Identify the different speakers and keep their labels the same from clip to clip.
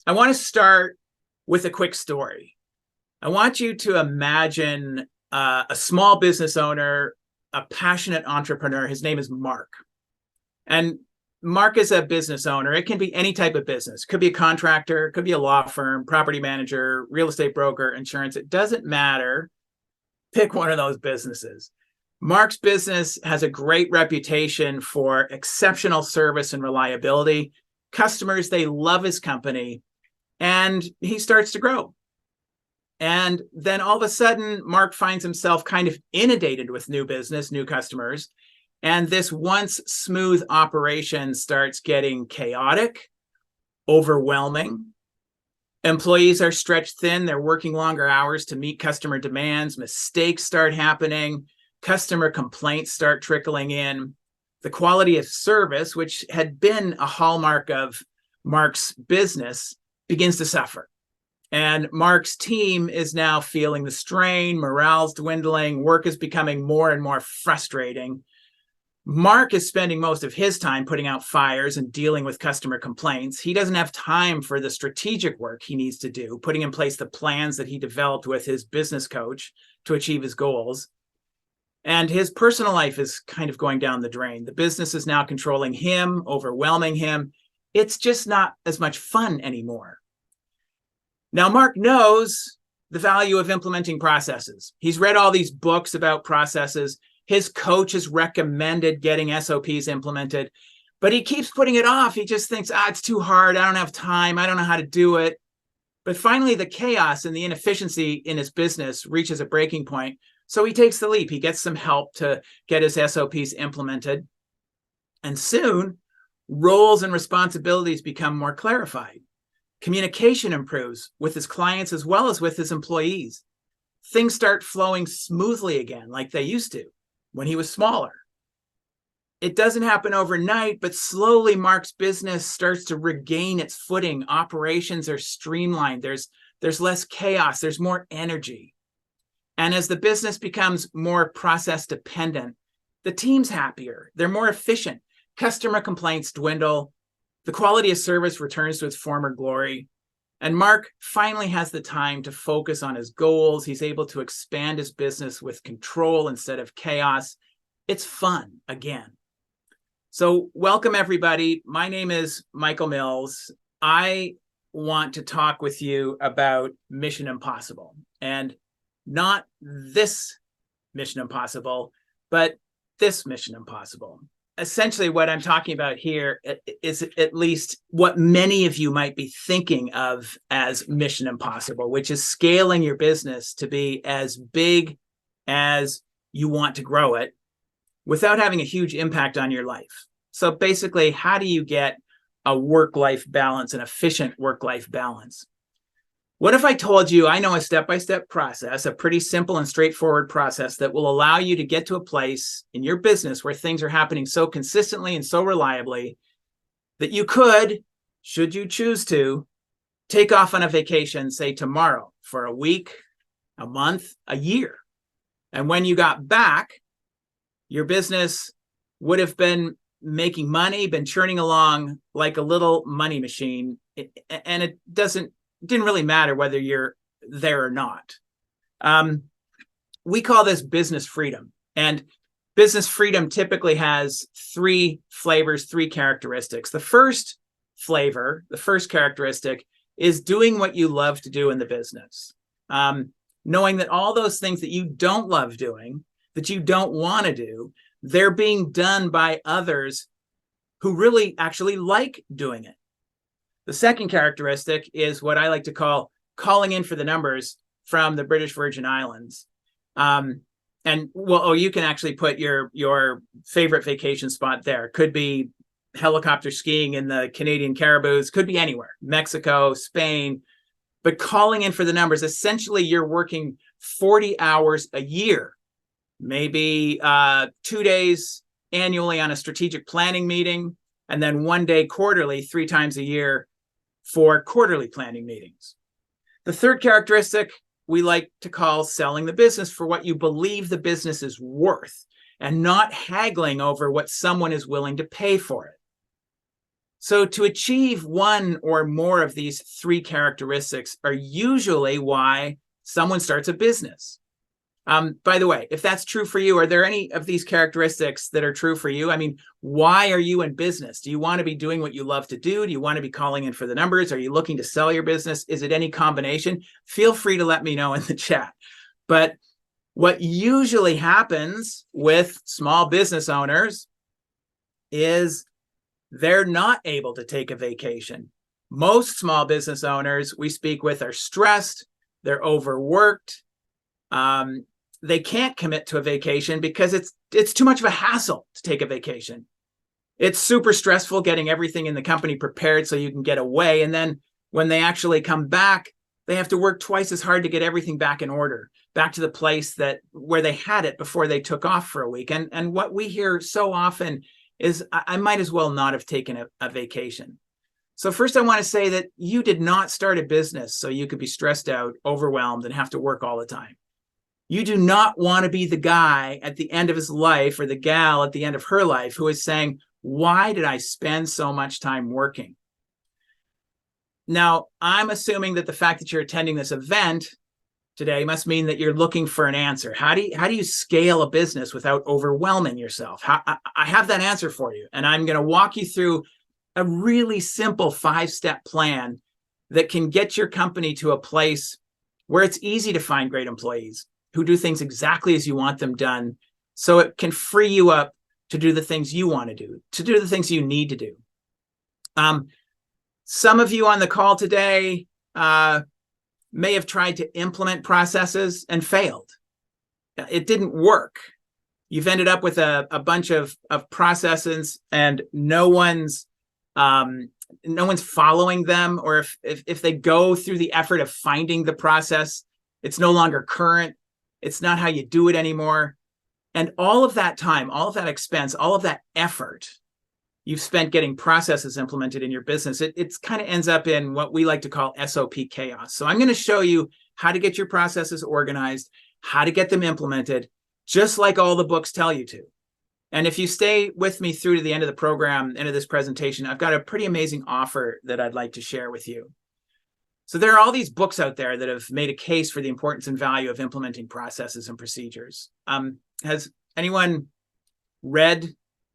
Speaker 1: I want to start with a quick story. I want you to imagine a small business owner, a passionate entrepreneur. His name is Mark. And Mark is a business owner. It can be any type of business. It could be a contractor, it could be a law firm, property manager, real estate broker, insurance. It doesn't matter. Pick one of those businesses. Mark's business has a great reputation for exceptional service and reliability. Customers, they love his company, and he starts to grow. And then all of a sudden, Mark finds himself kind of inundated with new business, new customers. And this once smooth operation starts getting chaotic, overwhelming. Employees are stretched thin. They're working longer hours to meet customer demands. Mistakes start happening. Customer complaints start trickling in. The quality of service, which had been a hallmark of Mark's business, begins to suffer. And Mark's team is now feeling the strain. Morale's dwindling. Work is becoming more and more frustrating. Mark is spending most of his time putting out fires and dealing with customer complaints. He doesn't have time for the strategic work he needs to do, putting in place the plans that he developed with his business coach to achieve his goals. And his personal life is kind of going down the drain. The business is now controlling him, overwhelming him. It's just not as much fun anymore. Now, Mark knows the value of implementing processes. He's read all these books about processes. His coach has recommended getting SOPs implemented, but he keeps putting it off. He just thinks, it's too hard. I don't have time. I don't know how to do it. But finally, the chaos and the inefficiency in his business reaches a breaking point. So he takes the leap. He gets some help to get his SOPs implemented. And soon, roles and responsibilities become more clarified. Communication improves with his clients as well as with his employees. Things start flowing smoothly again, like they used to when he was smaller. It doesn't happen overnight, but slowly Mark's business starts to regain its footing. Operations are streamlined. There's less chaos. There's more energy. And as the business becomes more process dependent, the team's happier. They're more efficient. Customer complaints dwindle. The quality of service returns to its former glory. And Mark finally has the time to focus on his goals. He's able to expand his business with control instead of chaos. It's fun again. So welcome, everybody. My name is Michael Mills. I want to talk with you about Mission Impossible, and not this Mission Impossible, but this Mission Impossible. Essentially, what I'm talking about here is at least what many of you might be thinking of as Mission Impossible, which is scaling your business to be as big as you want to grow it without having a huge impact on your life. So basically, how do you get a work-life balance, an efficient work-life balance? What if I told you I know a step-by-step process, a pretty simple and straightforward process that will allow you to get to a place in your business where things are happening so consistently and so reliably that you could, should you choose to, take off on a vacation, say tomorrow, for a week, a month, a year. And when you got back, your business would have been making money, been churning along like a little money machine. And it didn't really matter whether you're there or not. We call this business freedom. And business freedom typically has three flavors, three characteristics. The first flavor, the first characteristic, is doing what you love to do in the business. Knowing that all those things that you don't love doing, that you don't want to do, they're being done by others who really actually like doing it. The second characteristic is what I like to call calling in for the numbers from the British Virgin Islands. You can actually put your favorite vacation spot there. Could be helicopter skiing in the Canadian Caribous, could be anywhere, Mexico, Spain. But calling in for the numbers, essentially you're working 40 hours a year, maybe 2 days annually on a strategic planning meeting, and then 1 day quarterly, 3 times a year for quarterly planning meetings. The third characteristic we like to call selling the business for what you believe the business is worth and not haggling over what someone is willing to pay for it. So to achieve one or more of these three characteristics are usually why someone starts a business. By the way, if that's true for you, are there any of these characteristics that are true for you? I mean, why are you in business? Do you want to be doing what you love to do? Do you want to be calling in for the numbers? Are you looking to sell your business? Is it any combination? Feel free to let me know in the chat. But what usually happens with small business owners is they're not able to take a vacation. Most small business owners we speak with are stressed, they're overworked, they can't commit to a vacation because it's too much of a hassle to take a vacation. It's super stressful getting everything in the company prepared so you can get away. And then when they actually come back, they have to work twice as hard to get everything back in order, back to the place where they had it before they took off for a week. And what we hear so often is, I might as well not have taken a vacation. So first, I want to say that you did not start a business so you could be stressed out, overwhelmed, and have to work all the time. You do not want to be the guy at the end of his life or the gal at the end of her life who is saying, why did I spend so much time working? Now, I'm assuming that the fact that you're attending this event today must mean that you're looking for an answer. How do you scale a business without overwhelming yourself? I have that answer for you, and I'm going to walk you through a really simple 5-step plan that can get your company to a place where it's easy to find great employees who do things exactly as you want them done, so it can free you up to do the things you want to do the things you need to do. Some of you on the call today may have tried to implement processes and failed. It didn't work. You've ended up with a bunch of processes, and no one's following them, or if they go through the effort of finding the process, it's no longer current. It's not how you do it anymore. And all of that time, all of that expense, all of that effort you've spent getting processes implemented in your business, it kind of ends up in what we like to call SOP chaos. So I'm going to show you how to get your processes organized, how to get them implemented, just like all the books tell you to. And if you stay with me through to the end of the program, end of this presentation, I've got a pretty amazing offer that I'd like to share with you. So there are all these books out there that have made a case for the importance and value of implementing processes and procedures. Has anyone read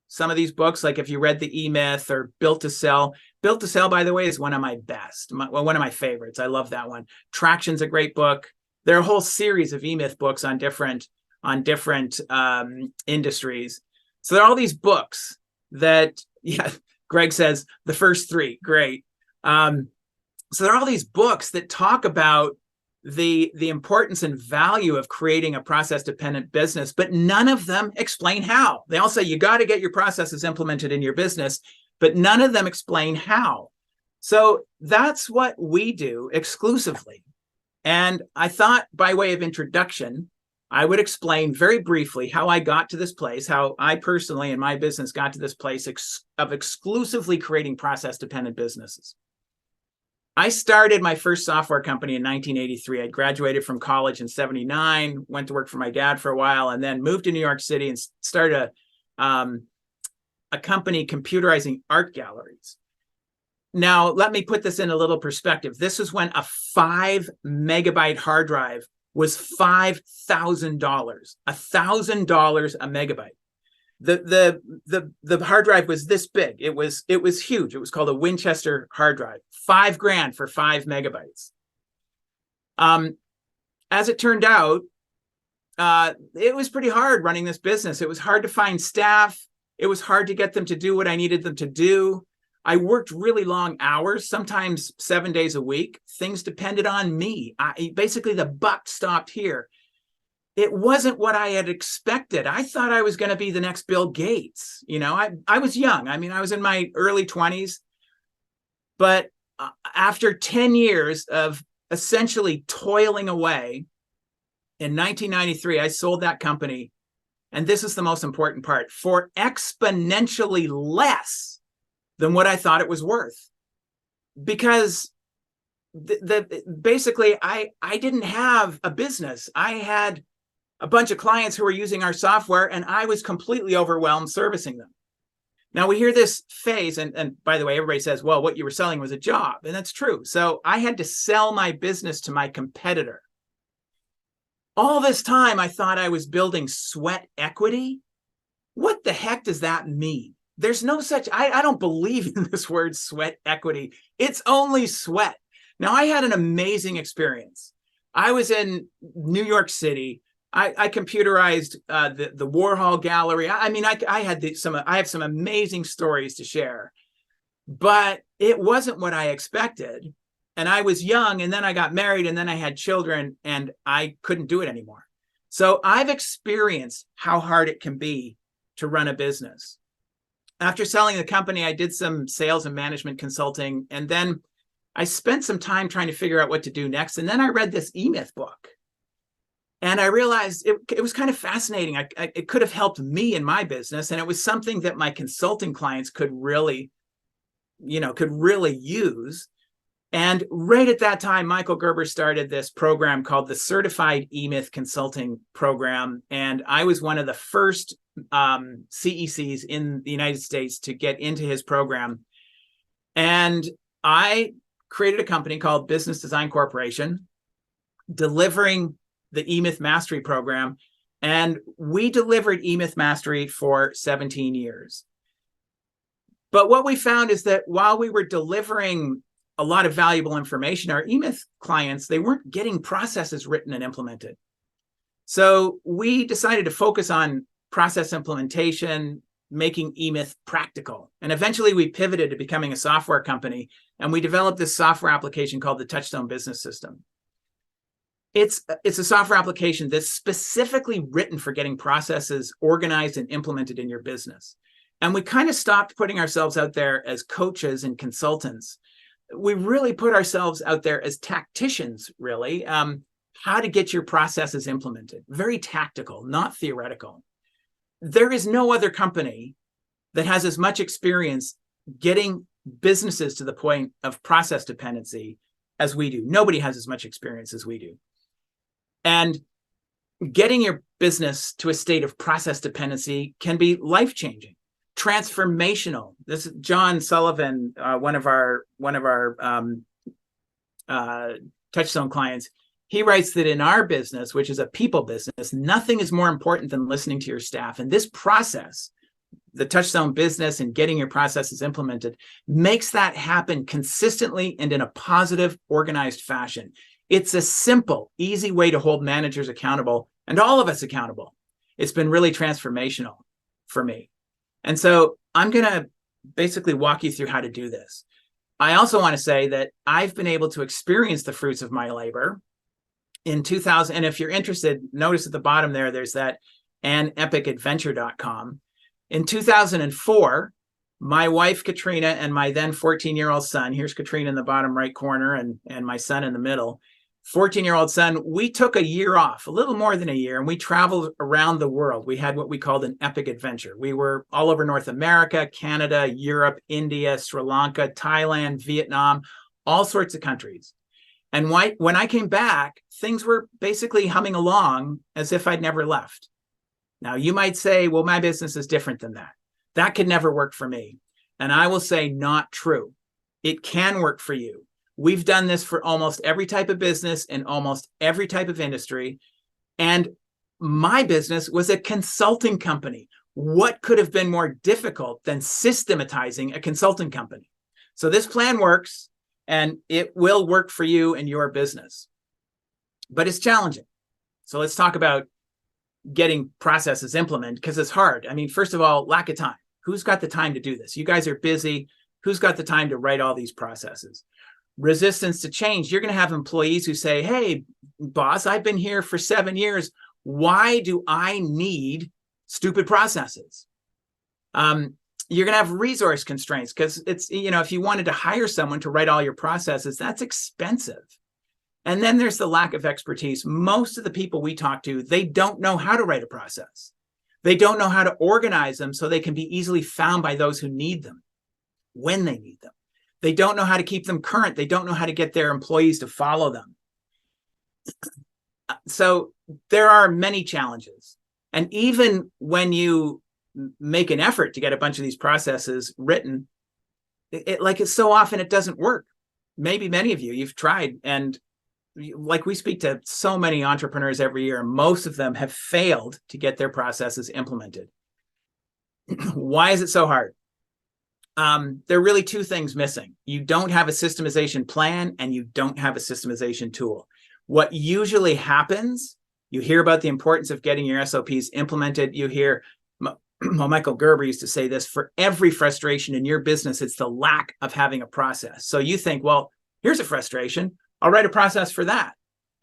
Speaker 1: some of these books? Like if you read The E-Myth or Built to Sell. Built to Sell, by the way, is one of my best, one of my favorites. I love that one. Traction's a great book. There are a whole series of E-Myth books on different industries. So there are all these books that, yeah, Greg says the first three, great. So there are all these books that talk about the importance and value of creating a process-dependent business, but none of them explain how. They all say you got to get your processes implemented in your business, but none of them explain how. So that's what we do exclusively. And I thought, by way of introduction, I would explain very briefly how I got to this place, how I personally and my business got to this place of exclusively creating process-dependent businesses. I started my first software company in 1983. I graduated from college in 79, went to work for my dad for a while, and then moved to New York City and started a company computerizing art galleries. Now, let me put this in a little perspective. This is when a 5 megabyte hard drive was $5,000, $1,000 a megabyte. The hard drive was this big. It was huge. It was called a Winchester hard drive. $5,000 for 5 megabytes. As it turned out, it was pretty hard running this business. It was hard to find staff. It was hard to get them to do what I needed them to do. I worked really long hours, sometimes 7 days a week. Things depended on me. Basically, the buck stopped here. It wasn't what I had expected. I thought I was going to be the next Bill Gates. You know, I was young. I mean, I was in my early 20s. But after 10 years of essentially toiling away, in 1993, I sold that company. And this is the most important part, for exponentially less than what I thought it was worth. Because basically, I didn't have a business. I had a bunch of clients who were using our software, and I was completely overwhelmed servicing them. Now we hear this phase, and by the way, everybody says, well, what you were selling was a job, and that's true. So I had to sell my business to my competitor. All this time, I thought I was building sweat equity. What the heck does that mean? There's no such, I don't believe in this word sweat equity. It's only sweat. Now, I had an amazing experience. I was in New York City. I computerized the Warhol Gallery. I mean, I have some amazing stories to share, but it wasn't what I expected. And I was young, and then I got married, and then I had children, and I couldn't do it anymore. So I've experienced how hard it can be to run a business. After selling the company, I did some sales and management consulting, and then I spent some time trying to figure out what to do next. And then I read this E-Myth book. And I realized it was kind of fascinating. It could have helped me in my business. And it was something that my consulting clients could really use. And right at that time, Michael Gerber started this program called the Certified E-Myth Consulting Program. And I was one of the first CECs in the United States to get into his program. And I created a company called Business Design Corporation, delivering the E-Myth Mastery Program. And we delivered E-Myth Mastery for 17 years. But what we found is that while we were delivering a lot of valuable information, our E-Myth clients, they weren't getting processes written and implemented. So we decided to focus on process implementation, making E-Myth practical. And eventually we pivoted to becoming a software company, and we developed this software application called the TouchStone Business System. It's a software application that's specifically written for getting processes organized and implemented in your business. And we kind of stopped putting ourselves out there as coaches and consultants. We really put ourselves out there as tacticians, really, how to get your processes implemented. Very tactical, not theoretical. There is no other company that has as much experience getting businesses to the point of process dependency as we do. Nobody has as much experience as we do. And getting your business to a state of process dependency can be life-changing, transformational. This is John Sullivan, one of our Touchstone clients. He writes that in our business, which is a people business, nothing is more important than listening to your staff. And this process, the Touchstone business and getting your processes implemented, makes that happen consistently and in a positive, organized fashion. It's a simple, easy way to hold managers accountable and all of us accountable. It's been really transformational for me. And so I'm going to basically walk you through how to do this. I also want to say that I've been able to experience the fruits of my labor in 2000. And if you're interested, notice at the bottom there, there's that anepicadventure.com. In 2004, my wife, Katrina, and my then 14-year-old son, here's Katrina in the bottom right corner and my son in the middle, 14-year-old son, we took a year off, a little more than a year, and we traveled around the world. We had what we called an epic adventure. We were all over North America, Canada, Europe, India, Sri Lanka, Thailand, Vietnam, all sorts of countries. And when I came back, things were basically humming along as if I'd never left. Now, you might say, well, my business is different than that. That could never work for me. And I will say, not true. It can work for you. We've done this for almost every type of business in almost every type of industry. And my business was a consulting company. What could have been more difficult than systematizing a consulting company? So this plan works, and it will work for you and your business. But it's challenging. So let's talk about getting processes implemented, because it's hard. I mean, first of all, lack of time. Who's got the time to do this? You guys are busy. Who's got the time to write all these processes? Resistance to change. You're going to have employees who say, hey, boss, I've been here for 7 years. Why do I need stupid processes? You're going to have resource constraints, because it's, if you wanted to hire someone to write all your processes, that's expensive. And then there's the lack of expertise. Most of the people we talk to, they don't know how to write a process. They don't know how to organize them so they can be easily found by those who need them when they need them. They don't know how to keep them current. They don't know how to get their employees to follow them. So there are many challenges. And even when you make an effort to get a bunch of these processes written, it's so often it doesn't work. Maybe many of you've tried, and like we speak to so many entrepreneurs every year, and most of them have failed to get their processes implemented. Why is it so hard? There are really two things missing. You don't have a systemization plan, and you don't have a systemization tool. What usually happens, you hear about the importance of getting your SOPs implemented. You hear, Michael Gerber used to say this, for every frustration in your business, it's the lack of having a process. So you think, well, here's a frustration. I'll write a process for that.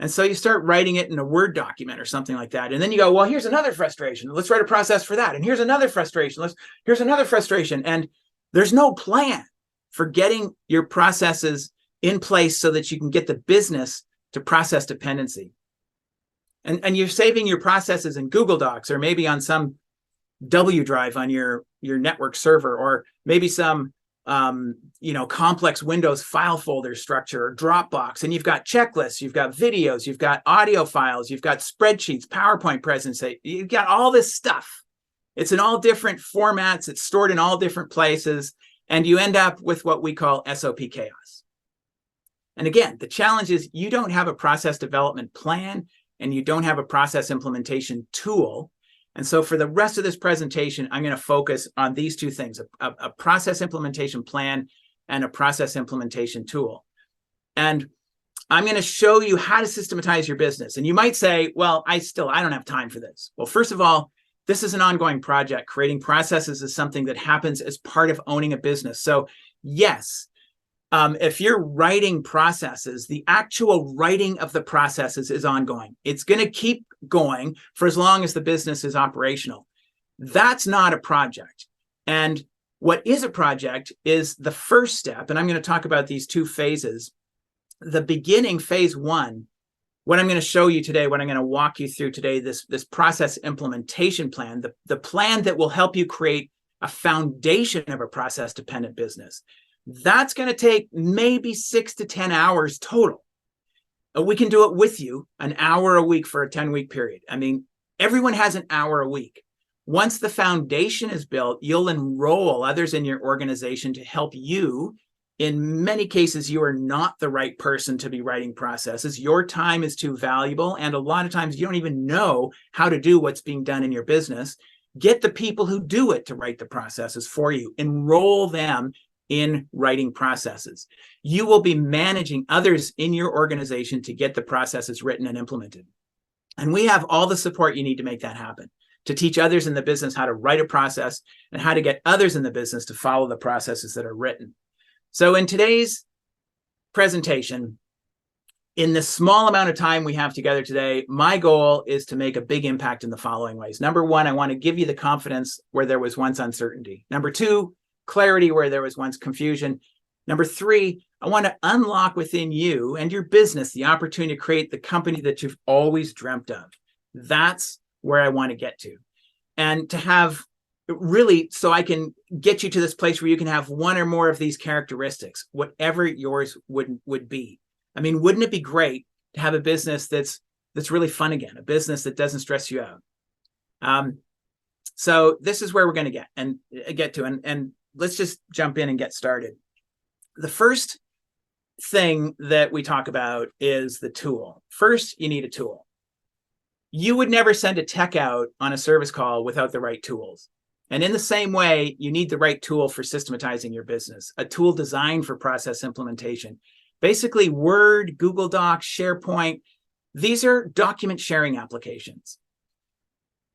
Speaker 1: And so you start writing it in a Word document or something like that. And then you go, well, here's another frustration. Let's write a process for that. And here's another frustration. Here's another frustration. And there's no plan for getting your processes in place so that you can get the business to process dependency. And you're saving your processes in Google Docs, or maybe on some W drive on your network server, or maybe some complex Windows file folder structure, or Dropbox. And you've got checklists, you've got videos, you've got audio files, you've got spreadsheets, PowerPoint presentations, you've got all this stuff. It's in all different formats, it's stored in all different places, and you end up with what we call SOP chaos. And again, the challenge is you don't have a process development plan, and you don't have a process implementation tool. And so for the rest of this presentation, I'm going to focus on these two things, a process implementation plan and a process implementation tool. And I'm going to show you how to systematize your business. And you might say, well, I don't have time for this. Well, first of all, this is an ongoing project. Creating processes is something that happens as part of owning a business. So yes, if you're writing processes, the actual writing of the processes is ongoing. It's going to keep going for as long as the business is operational. That's not a project. And what is a project is the first step. And I'm going to talk about these two phases. The beginning, phase one, what I'm going to show you today, what I'm going to walk you through today, this process implementation plan, the plan that will help you create a foundation of a process-dependent business. That's going to take maybe 6 to 10 hours total. We can do it with you, an hour a week for a 10-week period. I mean, everyone has an hour a week. Once the foundation is built, you'll enroll others in your organization to help you. In many cases, you are not the right person to be writing processes. Your time is too valuable, and a lot of times you don't even know how to do what's being done in your business. Get the people who do it to write the processes for you. Enroll them in writing processes. You will be managing others in your organization to get the processes written and implemented. And we have all the support you need to make that happen, to teach others in the business how to write a process and how to get others in the business to follow the processes that are written. So in today's presentation, in the small amount of time we have together today, my goal is to make a big impact in the following ways. Number one, I want to give you the confidence where there was once uncertainty. Number two, clarity where there was once confusion. Number three, I want to unlock within you and your business the opportunity to create the company that you've always dreamt of. That's where I want to get to. And to have really, so I can get you to this place where you can have one or more of these characteristics, whatever yours would be. I mean, wouldn't it be great to have a business that's really fun again, a business that doesn't stress you out? So this is where we're going to get to, and let's just jump in and get started. The first thing that we talk about is the tool. First, you need a tool. You would never send a tech out on a service call without the right tools. And in the same way, you need the right tool for systematizing your business, a tool designed for process implementation. Basically, Word, Google Docs, SharePoint, these are document sharing applications.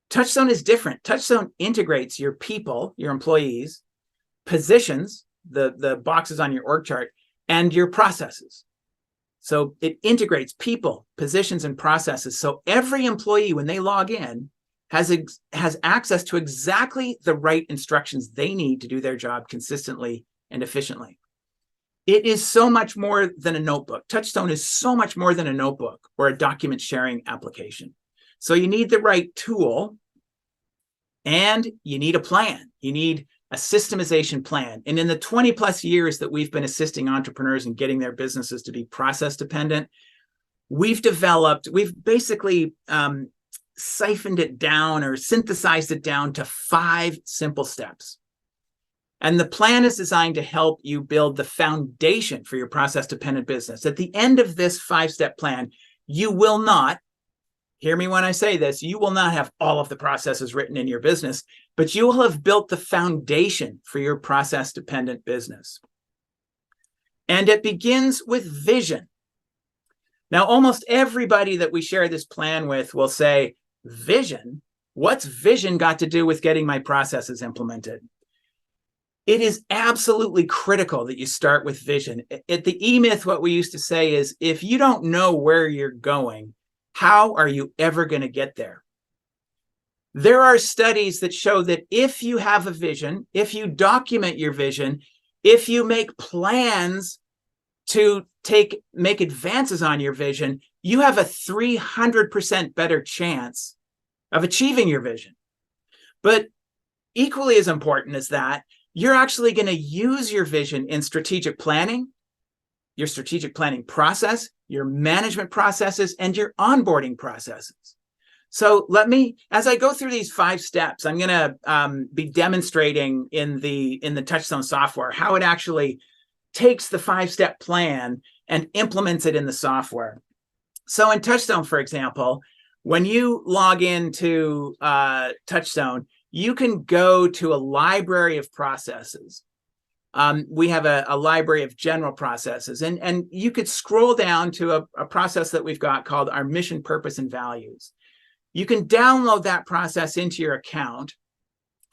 Speaker 1: TouchStone is different. TouchStone integrates your people, your employees, positions, the boxes on your org chart, and your processes. So it integrates people, positions, and processes. So every employee, when they log in, has access to exactly the right instructions they need to do their job consistently and efficiently. It is so much more than a notebook. TouchStone is so much more than a notebook or a document sharing application. So you need the right tool, and you need a plan. You need a systemization plan. And in the 20 plus years that we've been assisting entrepreneurs in getting their businesses to be process dependent, we've basically siphoned it down or synthesized it down to 5 simple steps. And the plan is designed to help you build the foundation for your process-dependent business. At the end of this 5-step plan, you will not, hear me when I say this, you will not have all of the processes written in your business, but you will have built the foundation for your process-dependent business. And it begins with vision. Now, almost everybody that we share this plan with will say, vision? What's vision got to do with getting my processes implemented? It is absolutely critical that you start with vision. At the E-Myth, what we used to say is, if you don't know where you're going, how are you ever going to get there? There are studies that show that if you have a vision, if you document your vision, if you make plans to make advances on your vision, you have a 300% better chance of achieving your vision. But equally as important as that, you're actually going to use your vision in strategic planning, your strategic planning process, your management processes, and your onboarding processes. So as I go through these 5 steps, I'm going to be demonstrating in the TouchStone software how it actually takes the 5-step plan and implements it in the software. So in TouchStone, for example, when you log into TouchStone, you can go to a library of processes. We have a library of general processes, and you could scroll down to a process that we've got called our mission, purpose, and values. You can download that process into your account,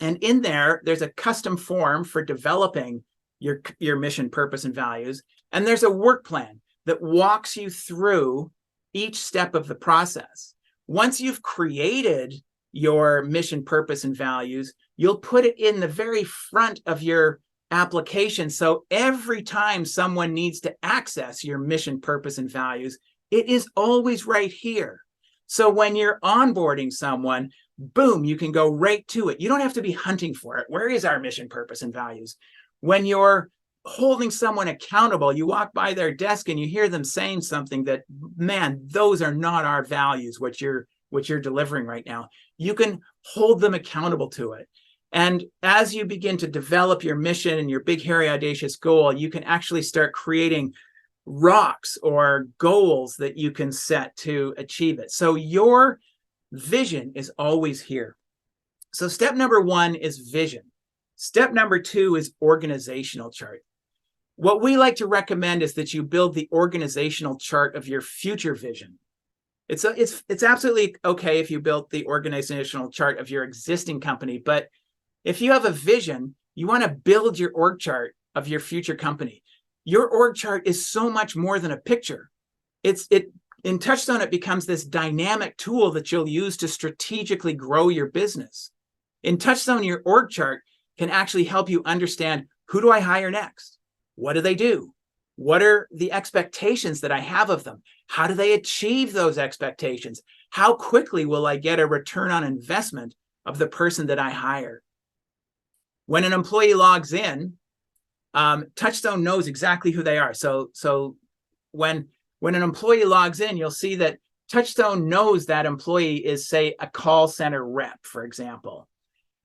Speaker 1: and in there's a custom form for developing your mission, purpose, and values, and there's a work plan that walks you through each step of the process. Once you've created your mission, purpose, and values, you'll put it in the very front of your application. So every time someone needs to access your mission, purpose, and values, it is always right here. So when you're onboarding someone, boom, you can go right to it. You don't have to be hunting for it. Where is our mission, purpose, and values? When you're holding someone accountable, you walk by their desk and you hear them saying something that, man, those are not our values, what you're delivering right now. You can hold them accountable to it. And as you begin to develop your mission and your big, hairy, audacious goal, you can actually start creating rocks or goals that you can set to achieve it. So your vision is always here. So step number 1 is vision. Step number 2 is organizational chart. What we like to recommend is that you build the organizational chart of your future vision. It's absolutely okay if you built the organizational chart of your existing company, but if you have a vision, you want to build your org chart of your future company. Your org chart is so much more than a picture. In TouchStone, it becomes this dynamic tool that you'll use to strategically grow your business. In TouchStone, your org chart can actually help you understand, who do I hire next? What do they do? What are the expectations that I have of them? How do they achieve those expectations? How quickly will I get a return on investment of the person that I hire? When an employee logs in, TouchStone knows exactly who they are. So when an employee logs in, you'll see that TouchStone knows that employee is, say, a call center rep, for example.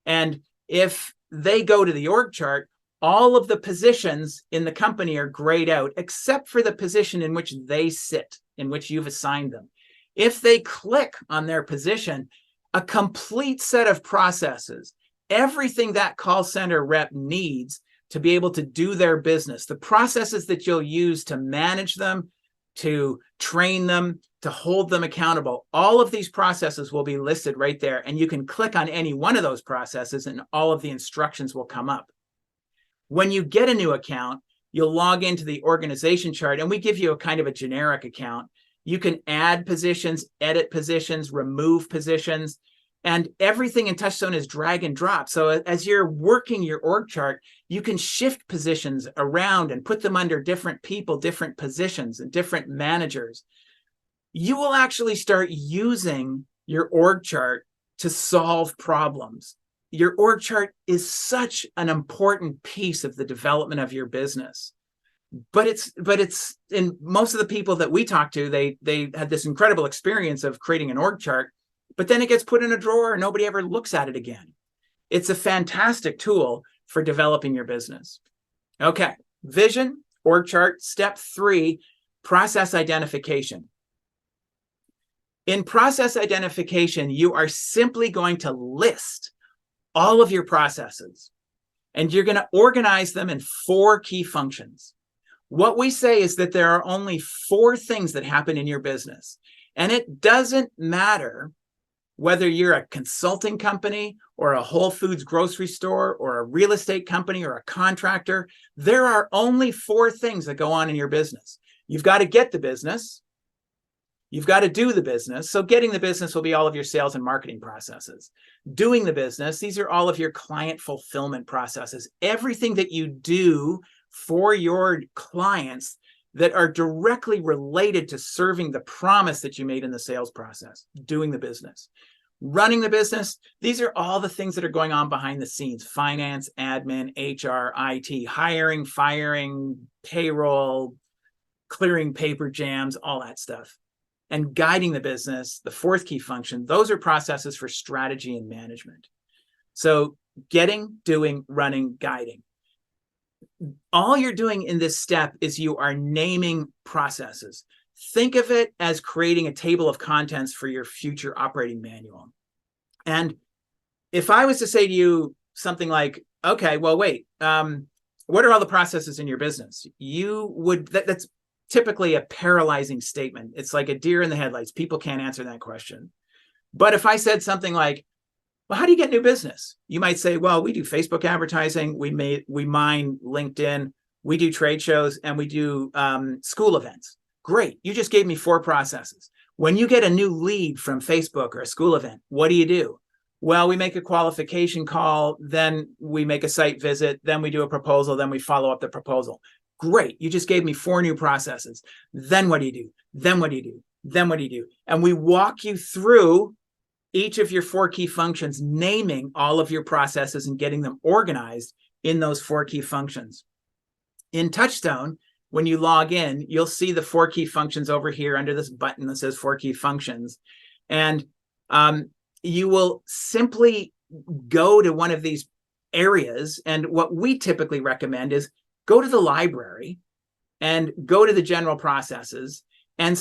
Speaker 1: And if they go to the org chart, all of the positions in the company are grayed out, except for the position in which they sit, in which you've assigned them. If they click on their position, a complete set of processes, everything that call center rep needs to be able to do their business, the processes that you'll use to manage them, to train them, to hold them accountable, all of these processes will be listed right there. And you can click on any one of those processes and all of the instructions will come up. When you get a new account, you'll log into the organization chart, and we give you a kind of a generic account. You can add positions, edit positions, remove positions, and everything in TouchStone is drag and drop. So as you're working your org chart, you can shift positions around and put them under different people, different positions, and different managers. You will actually start using your org chart to solve problems. Your org chart is such an important piece of the development of your business. But it's in most of the people that we talk to, they had this incredible experience of creating an org chart, but then it gets put in a drawer and nobody ever looks at it again. It's a fantastic tool for developing your business. Okay, vision, org chart. Step 3, process identification. In process identification, you are simply going to list all of your processes, and you're going to organize them in 4 key functions. What we say is that there are only 4 things that happen in your business, and it doesn't matter whether you're a consulting company or a Whole Foods grocery store or a real estate company or a contractor. There are only 4 things that go on in your business. You've got to get the business. You've got to do the business. So getting the business will be all of your sales and marketing processes. Doing the business, these are all of your client fulfillment processes. Everything that you do for your clients that are directly related to serving the promise that you made in the sales process. Doing the business. Running the business, these are all the things that are going on behind the scenes. Finance, admin, HR, IT, hiring, firing, payroll, clearing paper jams, all that stuff. And guiding the business, the 4th key function, those are processes for strategy and management. So getting, doing, running, guiding. All you're doing in this step is you are naming processes. Think of it as creating a table of contents for your future operating manual. And if I was to say to you something like, okay, well, wait, what are all the processes in your business? You would, that's typically a paralyzing statement. It's like a deer in the headlights. People can't answer that question. But if I said something like, well, how do you get new business? You might say, well, we do Facebook advertising, we mine LinkedIn, we do trade shows, and we do school events. Great. You just gave me 4 processes. When you get a new lead from Facebook or a school event, what do? Well, we make a qualification call, then we make a site visit, then we do a proposal, then we follow up the proposal. Great. You just gave me 4 new processes. Then what do? Then what do? Then what do? And we walk you through each of your 4 key functions, naming all of your processes and getting them organized in those 4 key functions. In TouchStone, when you log in, you'll see the 4 key functions over here under this button that says 4 key functions. And you will simply go to one of these areas. And what we typically recommend is go to the library and go to the general processes and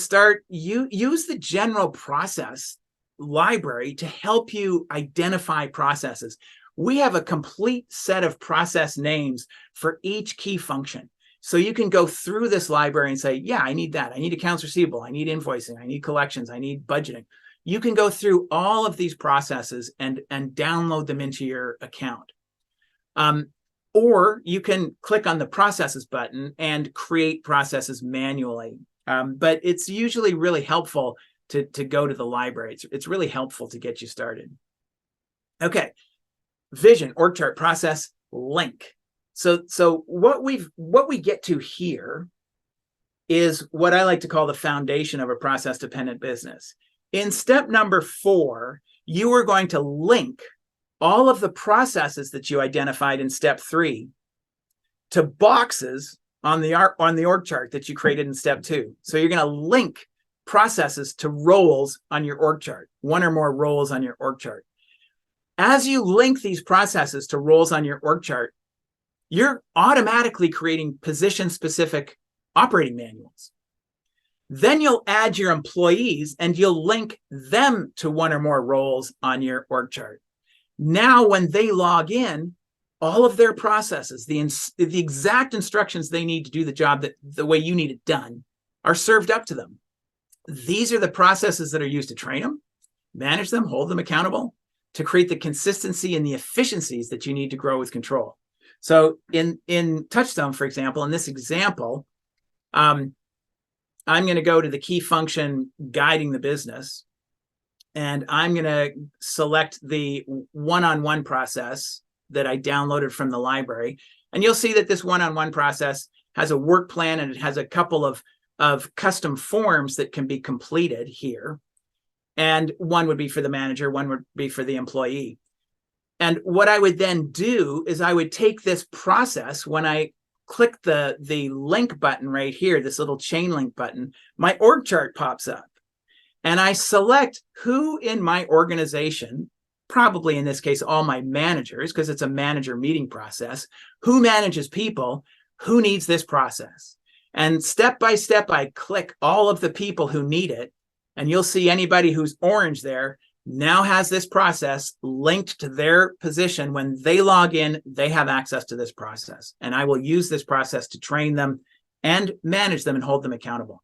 Speaker 1: use the general process library to help you identify processes. We have a complete set of process names for each key function. So you can go through this library and say, yeah, I need that. I need accounts receivable. I need invoicing. I need collections. I need budgeting. You can go through all of these processes and download them into your account. Or you can click on the processes button and create processes manually. But it's usually really helpful to go to the library. It's really helpful to get you started. Okay, vision, org chart, process, link. So what we get to here is what I like to call the foundation of a process-dependent business. In step number 4, you are going to link all of the processes that you identified in step 3 to boxes on the org chart that you created in step 2. So you're going to link processes to roles on your org chart, 1 or more roles on your org chart. As you link these processes to roles on your org chart, you're automatically creating position-specific operating manuals. Then you'll add your employees and you'll link them to 1 or more roles on your org chart. Now, when they log in, all of their processes, the exact instructions they need to do the job the way you need it done, are served up to them. These are the processes that are used to train them, manage them, hold them accountable, to create the consistency and the efficiencies that you need to grow with control. So in TouchStone, for example, in this example, I'm going to go to the key function guiding the business, and I'm going to select the one-on-one process that I downloaded from the library. And you'll see that this one-on-one process has a work plan, and it has a couple of custom forms that can be completed here. And one would be for the manager, one would be for the employee. And what I would then do is I would take this process, when I click the link button right here, this little chain link button, my org chart pops up. and I select who in my organization, probably in this case, all my managers, because it's a manager meeting process, who manages people, who needs this process. And step by step, I click all of the people who need it. And you'll see anybody who's orange there now has this process linked to their position. When they log in, they have access to this process. And I will use this process to train them and manage them and hold them accountable.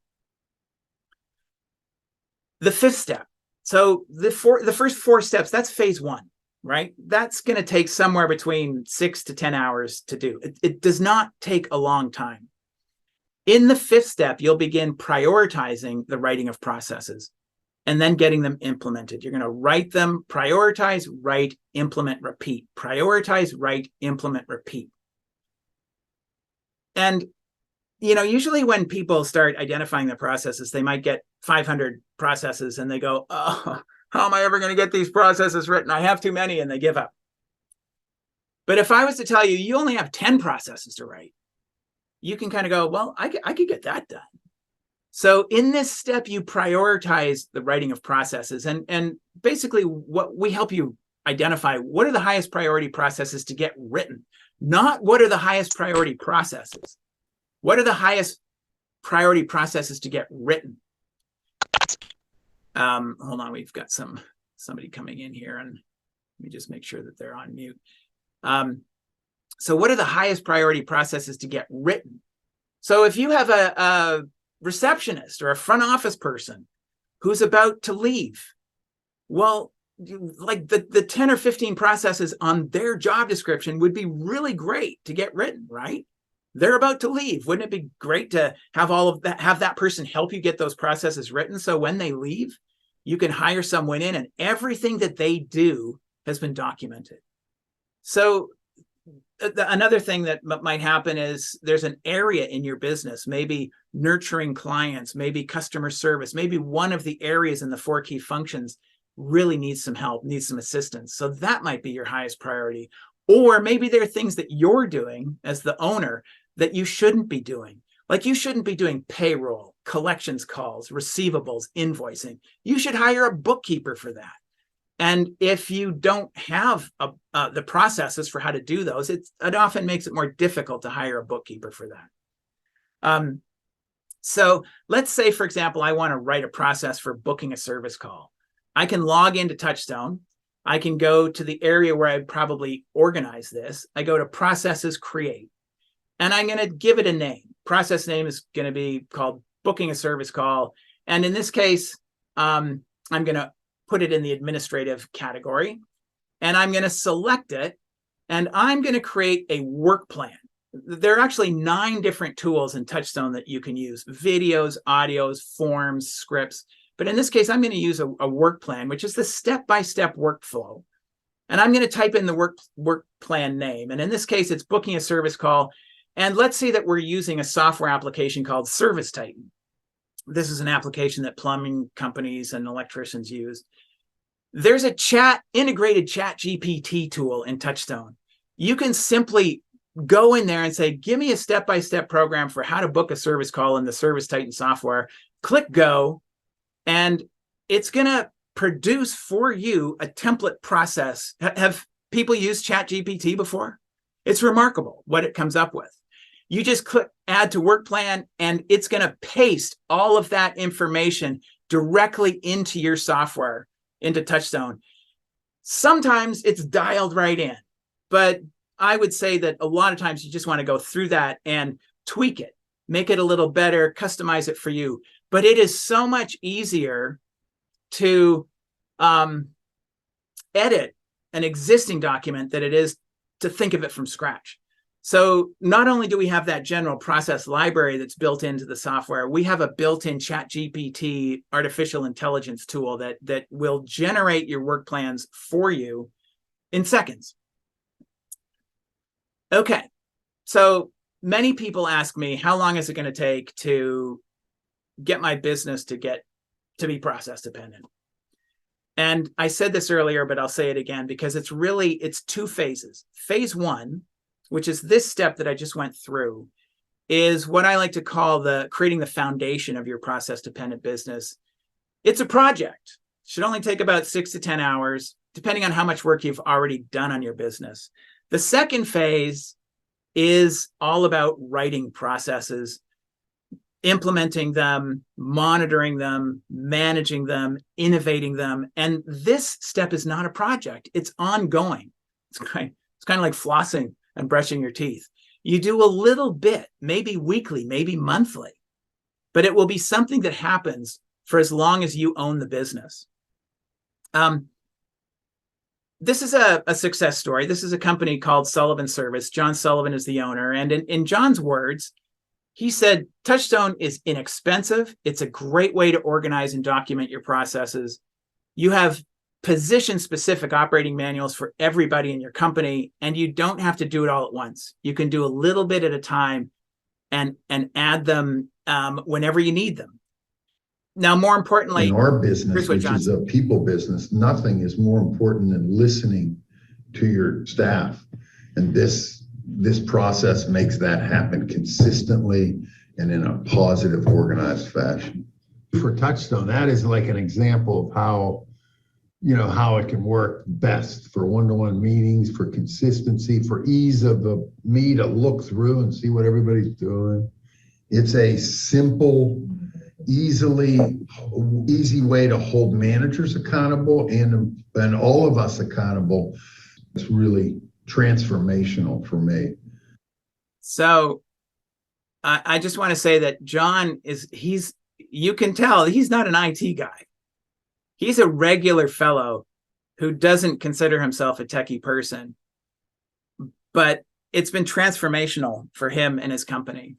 Speaker 1: The fifth step. So the first 4 steps, that's phase 1, right? That's going to take somewhere between 6 to 10 hours to do. It does not take a long time. In the 5th step, you'll begin prioritizing the writing of processes and then getting them implemented. You're going to write them, prioritize, write, implement, repeat. Prioritize, write, implement, repeat. And usually when people start identifying the processes, they might get 500 processes and they go, oh, how am I ever going to get these processes written? I have too many, and they give up. But if I was to tell you, you only have 10 processes to write, you can kind of go, well, I could get that done. So in this step, you prioritize the writing of processes. And basically what we help you identify, what are the highest priority processes to get written? Not what are the highest priority processes. What are the highest priority processes to get written? Hold on, we've got somebody coming in here, and let me just make sure that they're on mute. So what are the highest priority processes to get written? So if you have a receptionist or a front office person who's about to leave, well, like the 10 or 15 processes on their job description would be really great to get written, right? They're about to leave. Wouldn't it be great to have have that person help you get those processes written, so when they leave, you can hire someone in and everything that they do has been documented. So another thing that might happen is there's an area in your business, maybe nurturing clients, maybe customer service, maybe one of the areas in the 4 key functions really needs some help, needs some assistance. So that might be your highest priority. Or maybe there are things that you're doing as the owner that you shouldn't be doing. Like you shouldn't be doing payroll, collections calls, receivables, invoicing. You should hire a bookkeeper for that. And if you don't have the processes for how to do those, it often makes it more difficult to hire a bookkeeper for that. So let's say, for example, I want to write a process for booking a service call. I can log into TouchStone. I can go to the area where I'd probably organize this. I go to Processes, Create, and I'm going to give it a name. Process name is going to be called Booking a Service Call. And in this case, I'm going to put it in the administrative category, and I'm going to select it, and I'm going to create a work plan. There are actually 9 different tools in TouchStone that you can use: videos, audios, forms, scripts. But in this case, I'm going to use a work plan, which is the step-by-step workflow. And I'm going to type in the work plan name. And in this case, it's booking a service call. And let's say that we're using a software application called Service Titan. This is an application that plumbing companies and electricians use. There's a integrated chat GPT tool in TouchStone. You can simply go in there and say, give me a step-by-step program for how to book a service call in the Service Titan software. Click go, and it's going to produce for you a template process. Have people used chat GPT before? It's remarkable what it comes up with. You just click add to work plan, and it's going to paste all of that information directly into your software, into TouchStone. Sometimes it's dialed right in, but I would say that a lot of times you just want to go through that and tweak it, make it a little better, customize it for you. But it is so much easier to edit an existing document than it is to think of it from scratch. So not only do we have that general process library that's built into the software, we have a built-in ChatGPT artificial intelligence tool that will generate your work plans for you in seconds. Okay, so many people ask me, how long is it going to take to get my business to be process dependent? And I said this earlier, but I'll say it again because it's 2 phases. Phase 1, which is this step that I just went through, is what I like to call creating the foundation of your process dependent business. It's a project. It should only take about 6 to 10 hours, depending on how much work you've already done on your business. The second phase is all about writing processes, implementing them, monitoring them, managing them, innovating them. And this step is not a project. It's ongoing. It's kind of like flossing and brushing your teeth. You do a little bit, maybe weekly, maybe monthly, but it will be something that happens for as long as you own the business. This is a success story. This is a company called Sullivan Service. John Sullivan is the owner. And in John's words, he said, TouchStone is inexpensive. It's a great way to organize and document your processes. You have position-specific operating manuals for everybody in your company, and you don't have to do it all at once. You can do a little bit at a time and add them whenever you need them. Now, more importantly,
Speaker 2: in our business, which is a people business, nothing is more important than listening to your staff. And this process makes that happen consistently and in a positive, organized fashion. For TouchStone, that is like an example of how, how it can work best for one-to-one meetings, for consistency, for ease of me to look through and see what everybody's doing. It's a simple, easy way to hold managers accountable and all of us accountable. It's really transformational for me.
Speaker 1: So I just want to say that John you can tell he's not an IT guy. He's a regular fellow who doesn't consider himself a techie person, but it's been transformational for him and his company.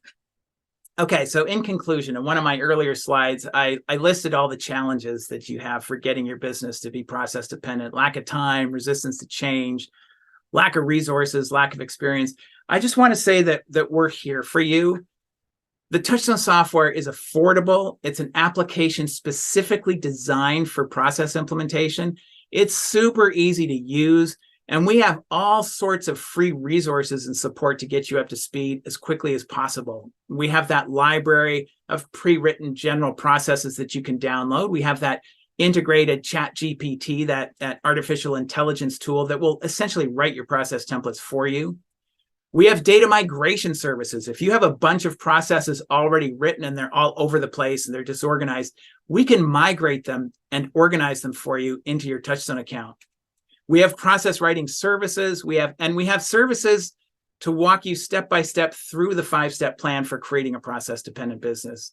Speaker 1: Okay, so in conclusion, in one of my earlier slides, I listed all the challenges that you have for getting your business to be process dependent: lack of time, resistance to change, lack of resources, lack of experience. I just want to say that we're here for you. The TouchStone software is affordable. It's an application specifically designed for process implementation. It's super easy to use, and we have all sorts of free resources and support to get you up to speed as quickly as possible. We have that library of pre-written general processes that you can download. We have that integrated ChatGPT, that artificial intelligence tool that will essentially write your process templates for you. We have data migration services. If you have a bunch of processes already written and they're all over the place and they're disorganized, we can migrate them and organize them for you into your TouchStone account. We have process writing services. We have services to walk you step by step through the 5-step plan for creating a process-dependent business.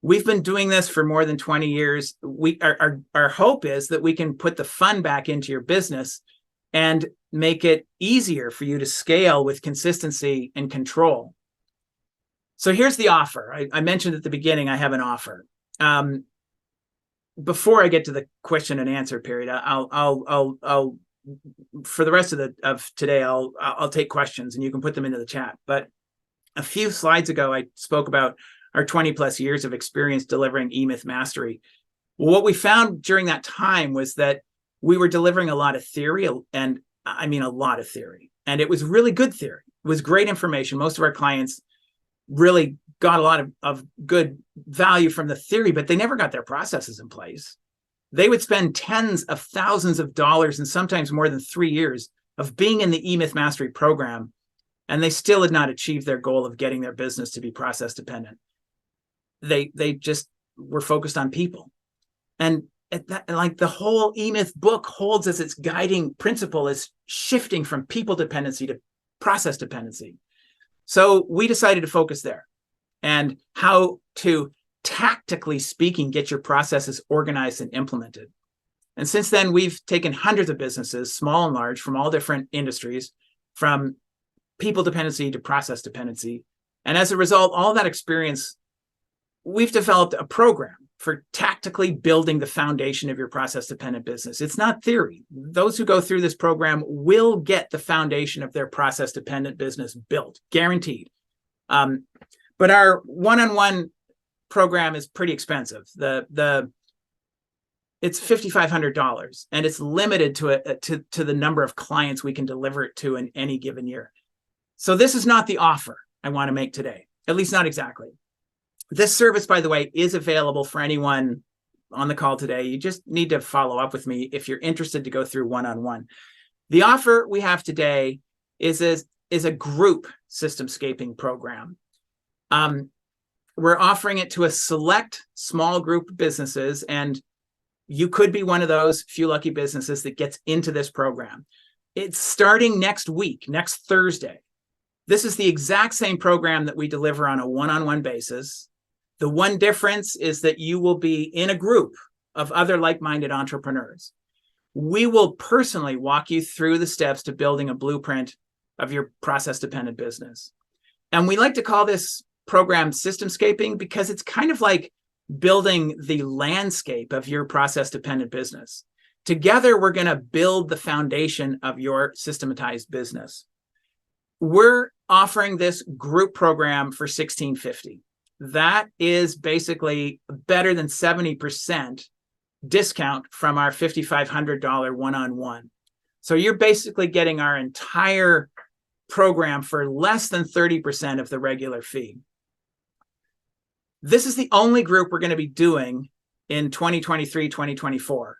Speaker 1: We've been doing this for more than 20 years. Our hope is that we can put the fun back into your business and make it easier for you to scale with consistency and control. So here's the offer. I mentioned at the beginning I have an offer. Before I get to the question and answer period, I'll for the rest of today, I'll take questions and you can put them into the chat. But a few slides ago, I spoke about our 20 plus years of experience delivering eMyth mastery. Well, what we found during that time was that we were delivering a lot of theory, and I mean a lot of theory, and it was really good theory. It was great information. Most of our clients really got a lot of good value from the theory, but they never got their processes in place. They would spend tens of thousands of dollars and sometimes more than 3 years of being in the eMyth Mastery program, and they still had not achieved their goal of getting their business to be process dependent. They just were focused on people. And like the whole eMyth book holds as its guiding principle is shifting from people dependency to process dependency. So we decided to focus there and how to, tactically speaking, get your processes organized and implemented. And since then, we've taken hundreds of businesses, small and large, from all different industries, from people dependency to process dependency. And as a result, all that experience, we've developed a program for tactically building the foundation of your process-dependent business. It's not theory. Those who go through this program will get the foundation of their process-dependent business built, guaranteed. But our one-on-one program is pretty expensive. It's $5,500, and it's limited to the number of clients we can deliver it to in any given year. So this is not the offer I want to make today, at least not exactly. This service, by the way, is available for anyone on the call today, you just need to follow up with me if you're interested to go through one-on-one. The offer we have today is a group systemscaping program. We're offering it to a select small group of businesses, and you could be one of those few lucky businesses that gets into this program. It's starting next week, next Thursday. This is the exact same program that we deliver on a one-on-one basis. The one difference is that you will be in a group of other like-minded entrepreneurs. We will personally walk you through the steps to building a blueprint of your process-dependent business. And we like to call this program systemscaping because it's kind of like building the landscape of your process-dependent business. Together, we're going to build the foundation of your systematized business. We're offering this group program for $1,650. That is basically better than 70% discount from our $5,500 one-on-one. So you're basically getting our entire program for less than 30% of the regular fee. This is the only group we're going to be doing in 2023, 2024.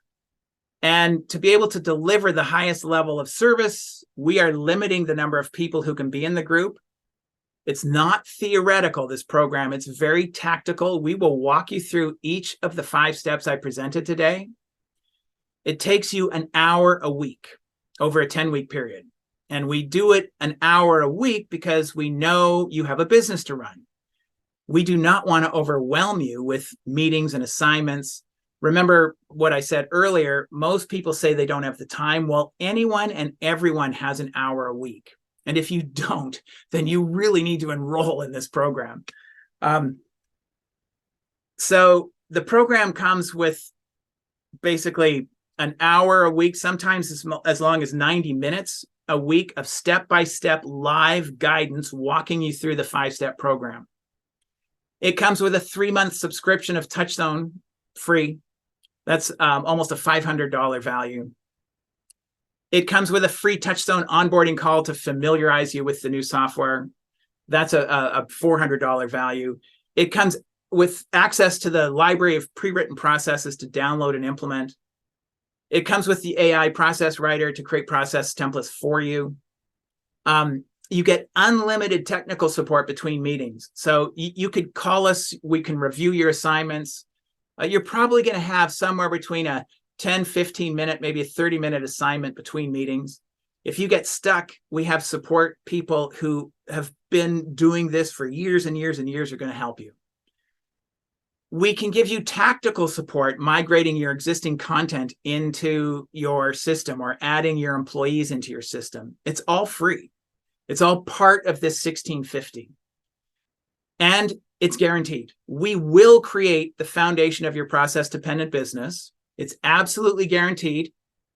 Speaker 1: And to be able to deliver the highest level of service, we are limiting the number of people who can be in the group. It's not theoretical, this program. It's very tactical. We will walk you through each of the 5 steps I presented today. It takes you an hour a week over a 10-week period. And we do it an hour a week because we know you have a business to run. We do not want to overwhelm you with meetings and assignments. Remember what I said earlier, most people say they don't have the time. Well, anyone and everyone has an hour a week. And if you don't, then you really need to enroll in this program. So the program comes with basically an hour a week, sometimes as long as 90 minutes a week of step-by-step live guidance walking you through the 5-step program. It comes with a 3-month subscription of TouchStone free. That's almost a $500 value. It comes with a free TouchStone onboarding call to familiarize you with the new software. That's a $400 value. It comes with access to the library of pre-written processes to download and implement. It comes with the AI process writer to create process templates for you. You get unlimited technical support between meetings. So you could call us, we can review your assignments. You're probably going to have somewhere between a 10, 15 minute, maybe a 30-minute assignment between meetings. If you get stuck, we have support people who have been doing this for years and years and years are going to help you. We can give you tactical support, migrating your existing content into your system or adding your employees into your system. It's all free. It's all part of this $1,650. And it's guaranteed. We will create the foundation of your process-dependent business. It's absolutely guaranteed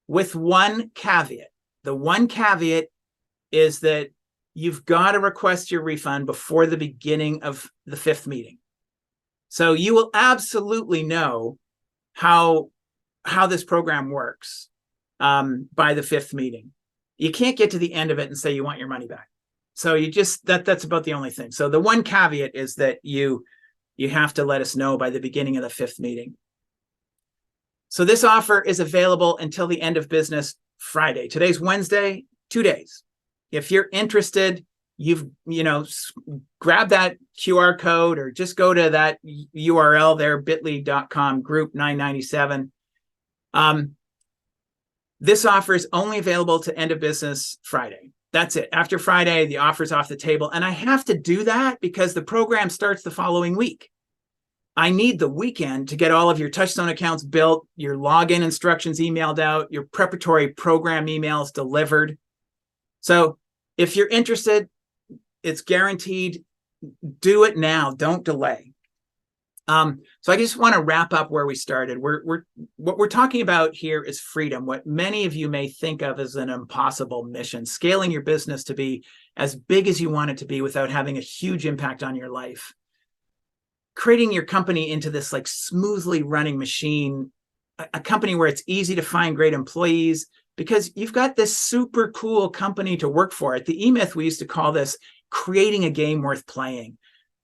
Speaker 1: with one caveat. The one caveat is that you've got to request your refund before the beginning of the 5th meeting. So you will absolutely know how this program works by the 5th meeting. You can't get to the end of it and say you want your money back. So you just, that's about the only thing. So the one caveat is that you have to let us know by the beginning of the 5th meeting. So this offer is available until the end of business Friday. Today's Wednesday, 2 days. If you're interested, grab that QR code or just go to that URL there, bit.ly.com group 997. This offer is only available to end of business Friday. That's it. After Friday, the offer's off the table. And I have to do that because the program starts the following week. I need the weekend to get all of your TouchStone accounts built, your login instructions emailed out, your preparatory program emails delivered. So if you're interested, it's guaranteed. Do it now. Don't delay. So I just want to wrap up where we started. What we're talking about here is freedom, what many of you may think of as an impossible mission, scaling your business to be as big as you want it to be without having a huge impact on your life. Creating your company into this like smoothly running machine, a company where it's easy to find great employees because you've got this super cool company to work for. At the E-Myth, we used to call this creating a game worth playing.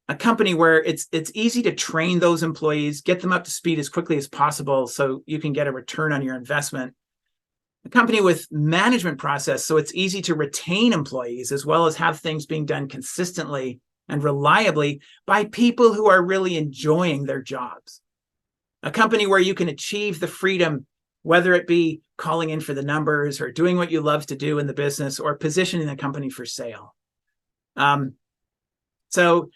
Speaker 1: A company where it's easy to train those employees, get them up to speed as quickly as possible so you can get a return on your investment. A company with management process, so it's easy to retain employees as well as have things being done consistently and reliably by people who are really enjoying their jobs. A company where you can achieve the freedom, whether it be calling in for the numbers or doing what you love to do in the business or positioning the company for sale. So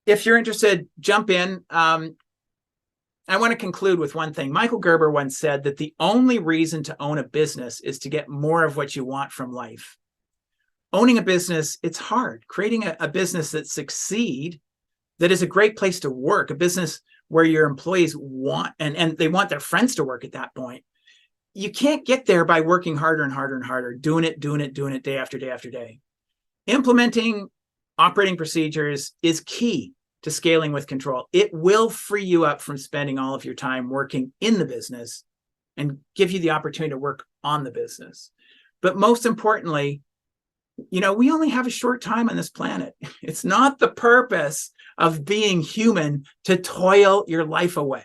Speaker 1: if you're interested, jump in. I want to conclude with one thing. Michael Gerber once said that the only reason to own a business is to get more of what you want from life. Owning a business, it's hard. Creating a business that succeed, that is a great place to work, a business where your employees want, and they want their friends to work at that point. You can't get there by working harder and harder and harder, doing it day after day after day. Implementing operating procedures is key to scaling with control. It will free you up from spending all of your time working in the business and give you the opportunity to work on the business. But most importantly, we only have a short time on this planet. It's not the purpose of being human to toil your life away.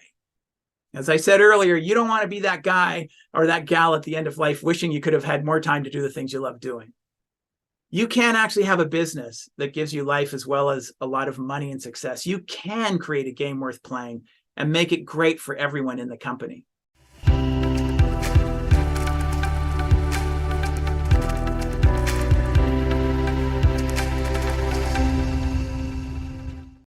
Speaker 1: As I said earlier, you don't want to be that guy or that gal at the end of life wishing you could have had more time to do the things you love doing. You can actually have a business that gives you life as well as a lot of money and success. You can create a game worth playing and make it great for everyone in the company.